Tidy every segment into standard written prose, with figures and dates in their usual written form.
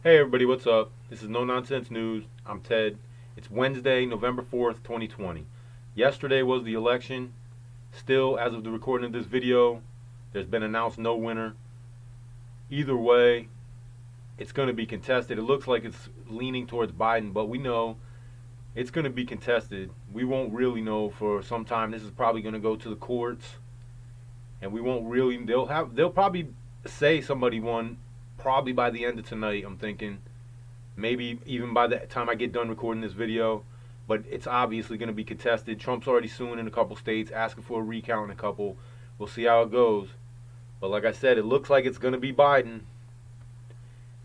Hey everybody, what's up? This is No Nonsense News. I'm Ted. It's Wednesday, November 4th, 2020. Yesterday was the election. Still, as of the recording of this video, there's been announced no winner. Either way, it's going to be contested. It looks like it's leaning towards Biden, but we know it's going to be contested. We won't really know for some time. This is probably going to go to the courts, and we won't really. They'll probably say somebody won probably by the end of tonight. I'm thinking maybe even by the time I get done recording this video. But it's obviously going to be contested. Trump's already suing in a couple states, asking for a recount in a couple. We'll see how it goes. But like I said, it looks like it's going to be Biden.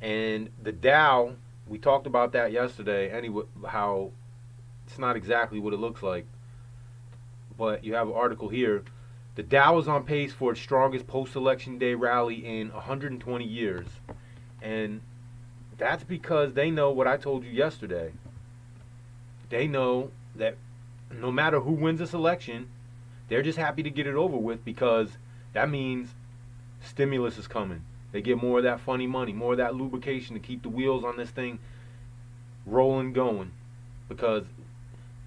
And the Dow, we talked about that yesterday. Anyway, how it's not exactly what it looks like. But you have an article here. The Dow is on pace for its strongest post-election day rally in 120 years. And that's because they know what I told you yesterday. They know that no matter who wins this election, they're just happy to get it over with because that means stimulus is coming. They get more of that funny money, more of that lubrication to keep the wheels on this thing rolling, going, because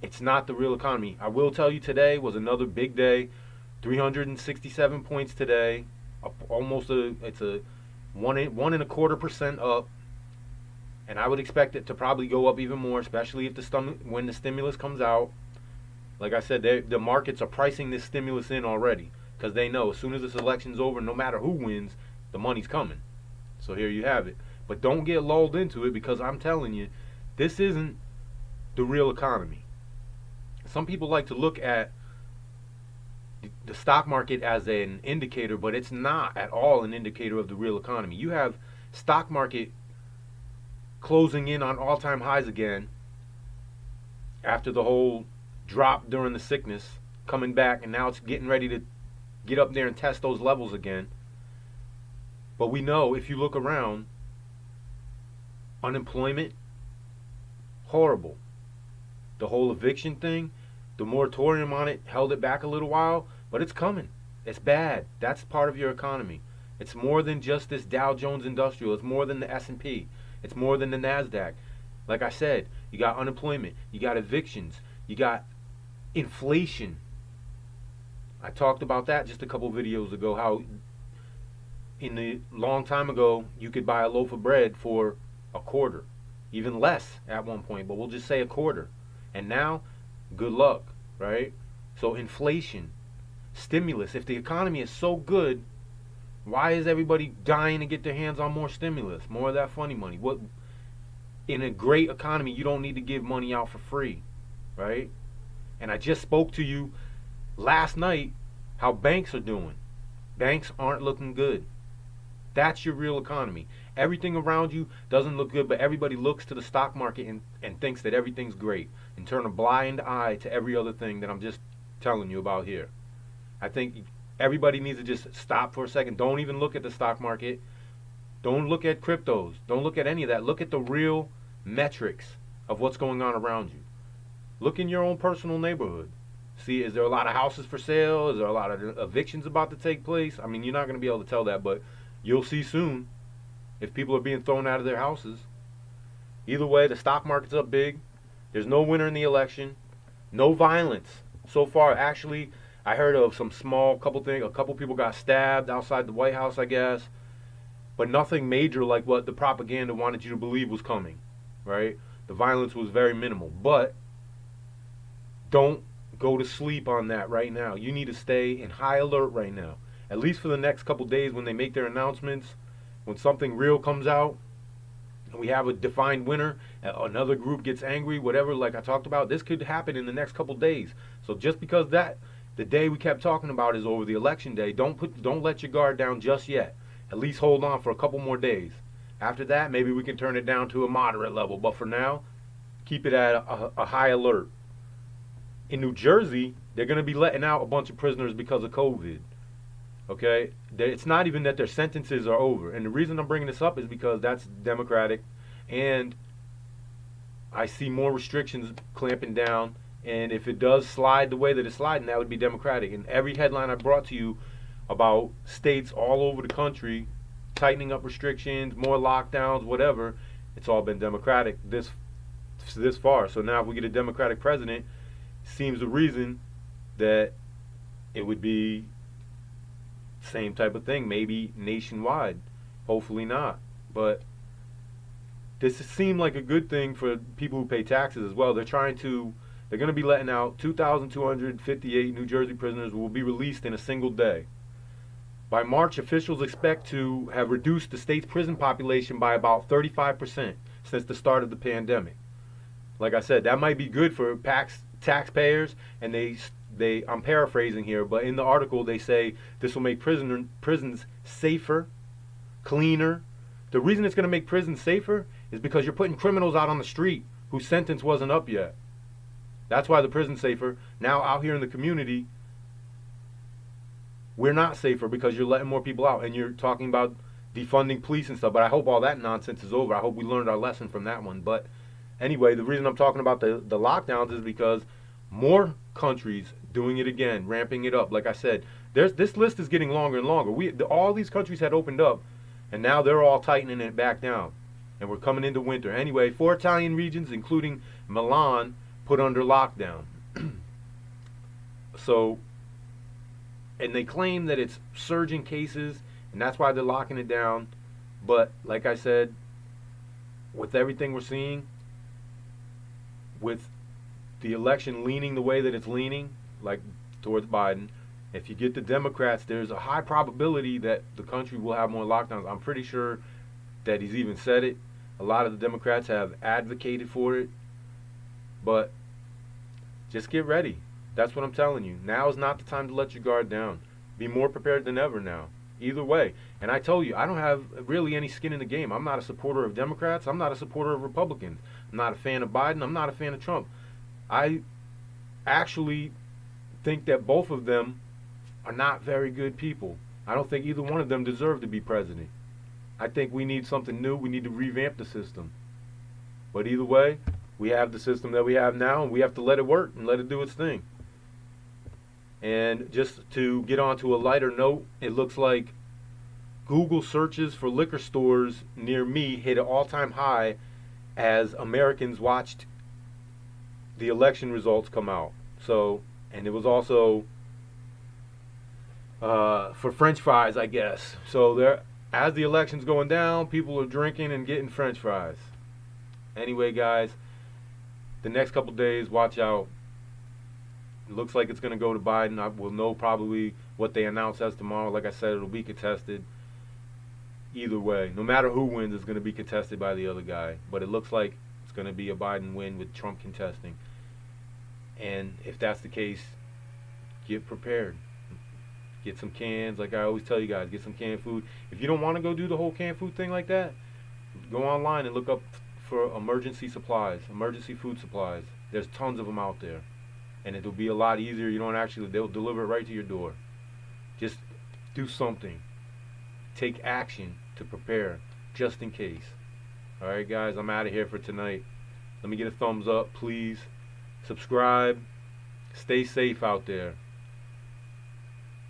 it's not the real economy. I will tell you, today was another big day. 367 points today. It's a one and a quarter percent up. And I would expect it to probably go up even more, especially if when the stimulus comes out. Like I said, the markets are pricing this stimulus in already because they know as soon as this election's over, no matter who wins, the money's coming. So here you have it. But don't get lulled into it because I'm telling you, this isn't the real economy. Some people like to look at the stock market as an indicator, but it's not at all an indicator of the real economy. You have stock market closing in on all-time highs again after the whole drop during the sickness, coming back, and now it's getting ready to get up there and test those levels again. But we know if you look around, unemployment, horrible. The whole eviction thing, the moratorium on it held it back a little while, but it's coming. It's bad. That's part of your economy. It's more than just this Dow Jones Industrial. It's more than the S&P. It's more than the NASDAQ. Like I said, you got unemployment, you got evictions, you got inflation. I talked about that just a couple videos ago, how in the long time ago you could buy a loaf of bread for a quarter, even less at one point, but we'll just say a quarter. And now, good luck, right? So inflation, stimulus. If the economy is so good, why is everybody dying to get their hands on more stimulus, more of that funny money? What, in a great economy, you don't need to give money out for free, right? And I just spoke to you last night how banks are doing. Banks aren't looking good. That's your real economy. Everything around you doesn't look good, but everybody looks to the stock market and thinks that everything's great and turn a blind eye to every other thing that I'm just telling you about here. I think everybody needs to just stop for a second. Don't even look at the stock market. Don't look at cryptos. Don't look at any of that. Look at the real metrics of what's going on around you. Look in your own personal neighborhood. See, is there a lot of houses for sale? Is there a lot of evictions about to take place? I mean, you're not going to be able to tell that, but you'll see soon if people are being thrown out of their houses. Either way, the stock market's up big. There's no winner in the election. No violence so far. Actually, I heard of some small couple things. A couple people got stabbed outside the White House, I guess. But nothing major like what the propaganda wanted you to believe was coming, right? The violence was very minimal. But don't go to sleep on that right now. You need to stay in high alert right now. At least for the next couple days when they make their announcements, when something real comes out, and we have a defined winner, another group gets angry, whatever, like I talked about, this could happen in the next couple days. So just because the day we kept talking about is over, the election day, don't let your guard down just yet. At least hold on for a couple more days. After that, maybe we can turn it down to a moderate level. But for now, keep it at a high alert. In New Jersey, they're going to be letting out a bunch of prisoners because of COVID. Okay? It's not even that their sentences are over. And the reason I'm bringing this up is because that's Democratic. And I see more restrictions clamping down. And if it does slide the way that it's sliding, that would be Democratic. And every headline I brought to you about states all over the country tightening up restrictions, more lockdowns, whatever, It's all been Democratic this far. So now if we get a Democratic president, seems the reason that it would be same type of thing, maybe nationwide. Hopefully not. But this seemed like a good thing for people who pay taxes as well. They're going to be letting out 2,258 New Jersey prisoners who will be released in a single day. By March, officials expect to have reduced the state's prison population by about 35% since the start of the pandemic. Like I said, that might be good for taxpayers, and I'm paraphrasing here, but in the article they say this will make prisons safer, cleaner. The reason it's going to make prisons safer is because you're putting criminals out on the street whose sentence wasn't up yet. That's why the prison's safer. Now out here in the community, we're not safer because you're letting more people out, and you're talking about defunding police and stuff. But I hope all that nonsense is over. I hope we learned our lesson from that one. But anyway, the reason I'm talking about the lockdowns is because more countries doing it again, ramping it up. Like I said, this list is getting longer and longer. All these countries had opened up, and now they're all tightening it back down. And we're coming into winter. Anyway, 4 Italian regions, including Milan, put under lockdown. So, and they claim that it's surging cases, and that's why they're locking it down. But like I said, with everything we're seeing, with the election leaning the way that it's leaning, like towards Biden, if you get the Democrats, there's a high probability that the country will have more lockdowns. I'm pretty sure that he's even said it. A lot of the Democrats have advocated for it. But just get ready. That's what I'm telling you. Now is not the time to let your guard down. Be more prepared than ever now. Either way. And I told you, I don't have really any skin in the game. I'm not a supporter of Democrats. I'm not a supporter of Republicans. I'm not a fan of Biden. I'm not a fan of Trump. I actually think that both of them are not very good people. I don't think either one of them deserve to be president. I think we need something new. We need to revamp the system. But either way, we have the system that we have now, and we have to let it work and let it do its thing. And just to get on to a lighter note, it looks like Google searches for liquor stores near me hit an all-time high as Americans watched the election results come out. So, and it was also for French fries, I guess. So as the election's going down, people are drinking and getting French fries. Anyway, guys, the next couple days, watch out. It looks like it's going to go to Biden. We'll know probably what they announce as tomorrow. Like I said, it'll be contested. Either way, no matter who wins, it's going to be contested by the other guy. But it looks like it's going to be a Biden win with Trump contesting. And if that's the case, get prepared. Get some cans. Like I always tell you guys, get some canned food. If you don't want to go do the whole canned food thing like that, go online and look up for emergency supplies, emergency food supplies. There's tons of them out there. And it'll be a lot easier. They'll deliver it right to your door. Just do something. Take action to prepare, just in case. Alright guys, I'm out of here for tonight. Let me get a thumbs up, please. Subscribe. Stay safe out there.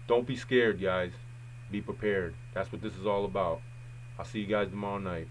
Don't be scared, guys. Be prepared. That's what this is all about. I'll see you guys tomorrow night.